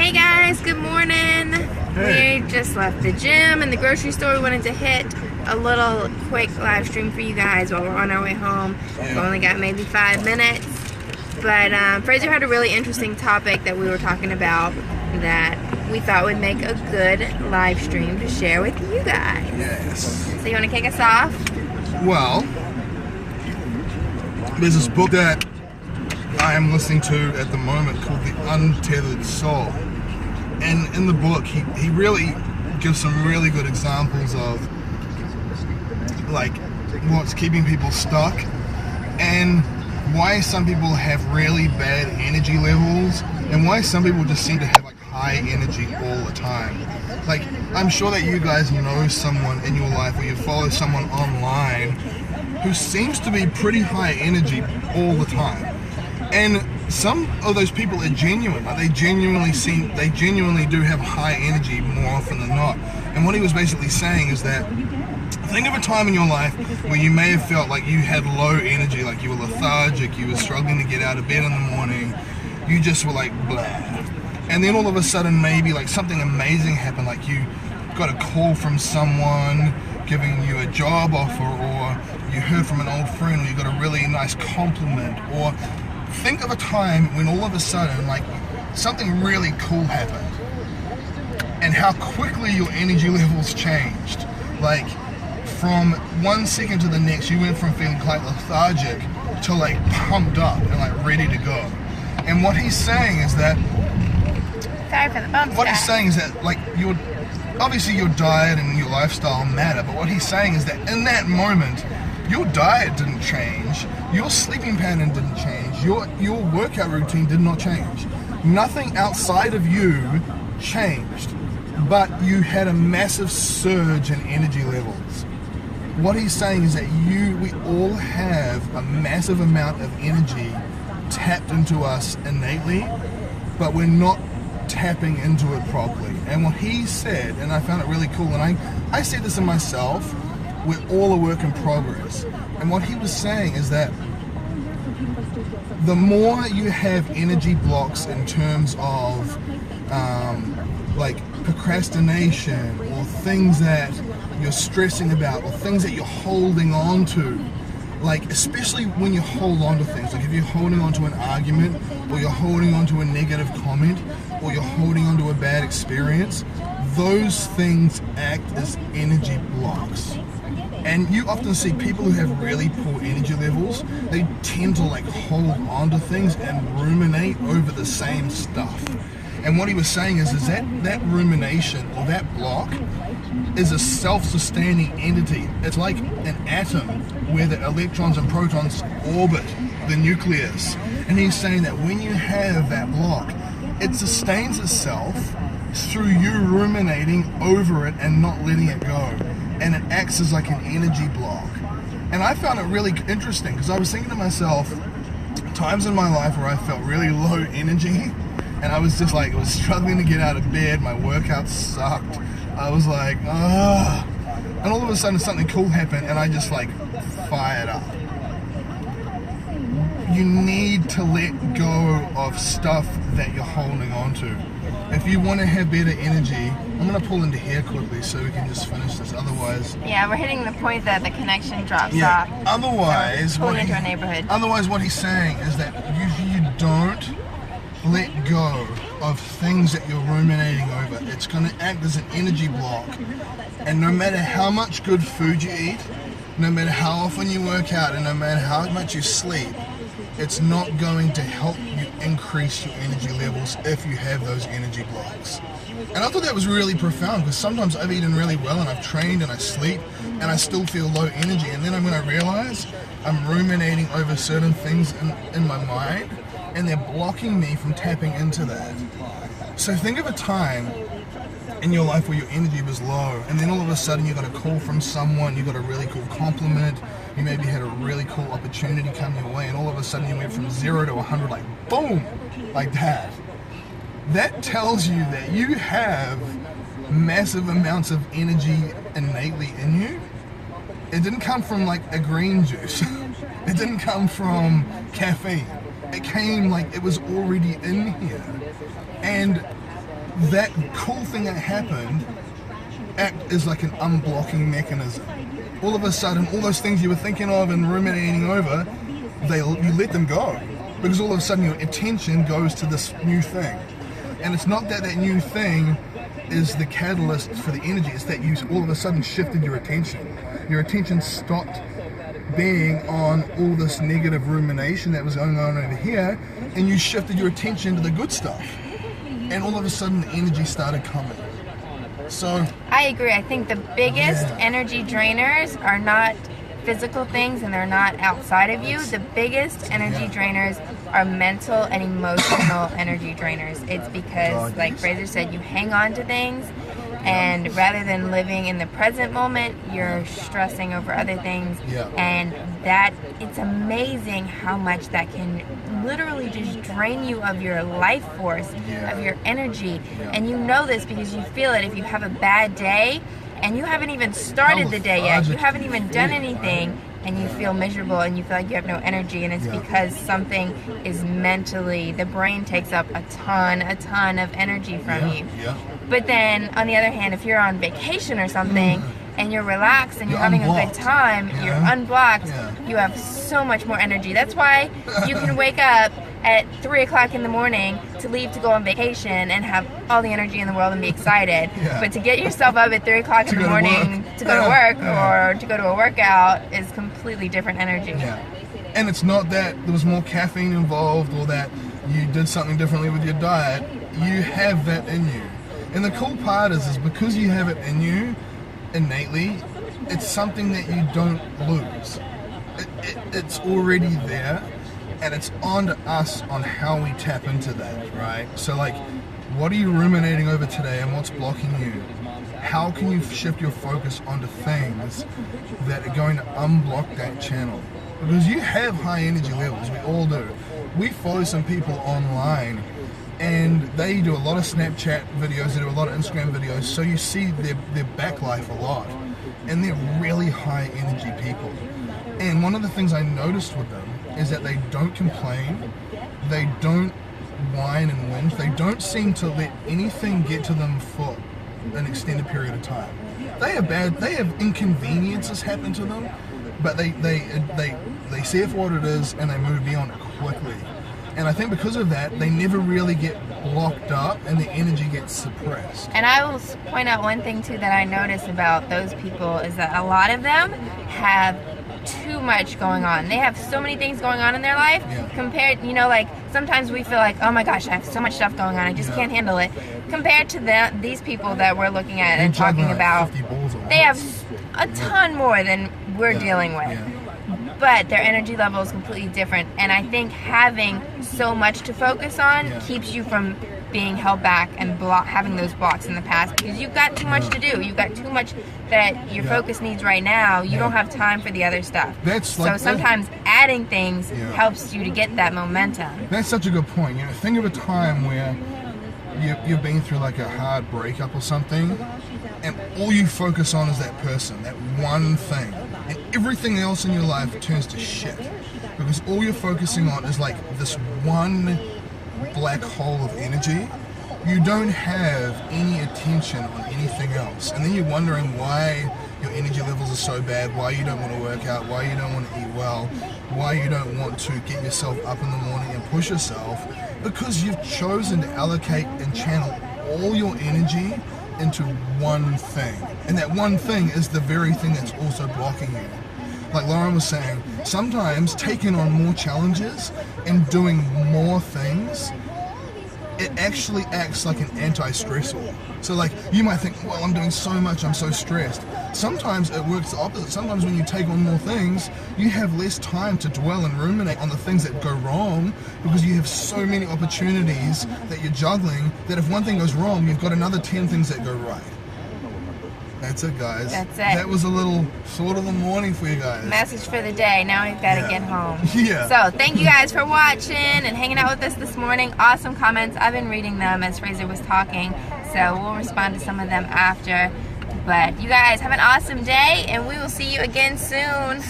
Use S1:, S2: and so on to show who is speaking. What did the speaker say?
S1: Hey guys, good morning.
S2: Hey.
S1: We just left the gym and the grocery store. We wanted to hit a little quick live stream for you guys while we're on our way home. We've only got maybe 5 minutes. But Fraser had a really interesting topic that we were talking about that we thought would make a good live stream to share with you guys.
S2: Yes.
S1: So you want to kick us off?
S2: Well, there's this book that I am listening to at the moment called The Untethered Soul. And in the book, he really gives some really good examples of like what's keeping people stuck and why some people have really bad energy levels and why some people just seem to have like high energy all the time. Like, I'm sure that you guys know someone in your life or you follow someone online who seems to be pretty high energy all the time. And some of those people are genuine. Like, they genuinely do have high energy more often than not. And what he was basically saying is that think of a time in your life where you may have felt like you had low energy, like you were lethargic, you were struggling to get out of bed in the morning, you just were like blah. And then all of a sudden maybe like something amazing happened, like you got a call from someone giving you a job offer, or you heard from an old friend, or you got a really nice compliment, or think of a time when all of a sudden like something really cool happened and how quickly your energy levels changed. Like from 1 second to the next, you went from feeling quite lethargic to like pumped up and like ready to go. And what he's saying is that what he's saying is that like obviously your diet and your lifestyle matter, but what he's saying is that in that moment your diet didn't change, your sleeping pattern didn't change, your workout routine did not change. Nothing outside of you changed, but you had a massive surge in energy levels. What he's saying is that we all have a massive amount of energy tapped into us innately, but we're not tapping into it properly. And what he said, and I found it really cool, and I see this in myself, we're all a work in progress. And what he was saying is that the more you have energy blocks in terms of like procrastination or things that you're stressing about or things that you're holding on to, like especially when you hold on to things, like if you're holding on to an argument or you're holding on to a negative comment or you're holding on to a bad experience, those things act as energy blocks. And you often see people who have really poor energy levels, they tend to like hold on to things and ruminate over the same stuff. And what he was saying is that rumination or that block is a self-sustaining entity. It's like an atom where the electrons and protons orbit the nucleus. And he's saying that when you have that block, it sustains itself through you ruminating over it and not letting it go. And it acts as like an energy block. And I found it really interesting because I was thinking to myself, times in my life where I felt really low energy and I was just like, I was struggling to get out of bed, my workouts sucked, I was like, ugh. And all of a sudden something cool happened and I just like fired up. You need to let go of stuff that you're holding on to. If you want to have better energy, I'm going to pull into here quickly so we can just finish this, otherwise...
S1: Yeah, we're hitting the point that the connection drops off.
S2: Otherwise,
S1: so pulling into our neighborhood.
S2: Otherwise what he's saying is that you don't let go of things that you're ruminating over. It's going to act as an energy block. And no matter how much good food you eat, no matter how often you work out, and no matter how much you sleep, it's not going to help you increase your energy levels if you have those energy blocks. And I thought that was really profound because sometimes I've eaten really well and I've trained and I sleep and I still feel low energy, and then I'm going to realize I'm ruminating over certain things in my mind and they're blocking me from tapping into that. So think of a time in your life where your energy was low and then all of a sudden you got a call from someone, you got a really cool compliment, you maybe had a really cool opportunity come your way, and all of a sudden you went from 0 to 100 like boom, like that. That tells you that you have massive amounts of energy innately in you. It didn't come from like a green juice. It didn't come from caffeine. It came like it was already in here. And that cool thing that happened act as like an unblocking mechanism. All of a sudden, all those things you were thinking of and ruminating over, you let them go. Because all of a sudden your attention goes to this new thing. And it's not that that new thing is the catalyst for the energy, it's that you all of a sudden shifted your attention. Your attention stopped being on all this negative rumination that was going on over here, and you shifted your attention to the good stuff. And all of a sudden the energy started coming. So
S1: I agree. I think the biggest energy drainers are not physical things, and they're not outside of you. The biggest energy drainers are mental and emotional energy drainers. It's because, like Fraser said, you hang on to things, and rather than living in the present moment, you're stressing over other things. And that, it's amazing how much that can literally just drain you of your life force, of your energy. And you know this because you feel it. If you have a bad day and you haven't even started the day yet, you haven't even done anything, and you feel miserable and you feel like you have no energy, and it's because something is mentally, the brain takes up a ton of energy from you. But then on the other hand, if you're on vacation or something and you're relaxed and you're having a good time, you're unblocked, you have so much more energy. That's why you can wake up at 3 o'clock in the morning to leave to go on vacation and have all the energy in the world and be excited. But to get yourself up at 3 o'clock in the morning to go to work or to go to a workout is completely different energy.
S2: And it's not that there was more caffeine involved or that you did something differently with your diet. You have that in you. And the cool part is because you have it in you innately, it's something that you don't lose. It's already there, and it's on to us on how we tap into that, right? So like, what are you ruminating over today and what's blocking you? How can you shift your focus onto things that are going to unblock that channel? Because you have high energy levels, we all do. We follow some people online and they do a lot of Snapchat videos, they do a lot of Instagram videos, so you see their back life a lot. And they're really high energy people. And one of the things I noticed with them is that they don't complain, they don't whine and whinge, they don't seem to let anything get to them for an extended period of time. They have inconveniences happen to them, but they see it for what it is and they move beyond it quickly. And I think because of that, they never really get blocked up and the energy gets suppressed.
S1: And I will point out one thing too that I notice about those people is that a lot of them have too much going on. They have so many things going on in their life compared, you know, like sometimes we feel like, oh my gosh, I have so much stuff going on, I just can't handle it. Compared to these people that we're looking at and talking about, they have a ton more than we're dealing with. But their energy level is completely different, and I think having so much to focus on keeps you from being held back and having those blocks in the past, because you've got too much to do. You've got too much that your focus needs right now. You don't have time for the other stuff. So sometimes adding things helps you to get that momentum.
S2: That's such a good point. You know, think of a time where you've been through like a hard breakup or something, and all you focus on is that person, that one thing, and everything else in your life turns to shit, because all you're focusing on is like this one black hole of energy. You don't have any attention on anything else, and then you're wondering why your energy levels are so bad, why you don't want to work out, why you don't want to eat well, why you don't want to get yourself up in the morning and push yourself, because you've chosen to allocate and channel all your energy into one thing. And that one thing is the very thing that's also blocking you. Like Lauren was saying, sometimes taking on more challenges and doing more things, it actually acts like an anti-stressor. So like, you might think, well, I'm doing so much, I'm so stressed. Sometimes it works the opposite. Sometimes when you take on more things, you have less time to dwell and ruminate on the things that go wrong, because you have so many opportunities that you're juggling, that if one thing goes wrong, you've got another 10 things that go right. That's it, guys.
S1: That's it.
S2: That was a little sort of the morning for you guys.
S1: Message for the day. Now we've got to get home. So thank you guys for watching and hanging out with us this morning. Awesome comments. I've been reading them as Fraser was talking, so we'll respond to some of them after. But you guys have an awesome day, and we will see you again soon.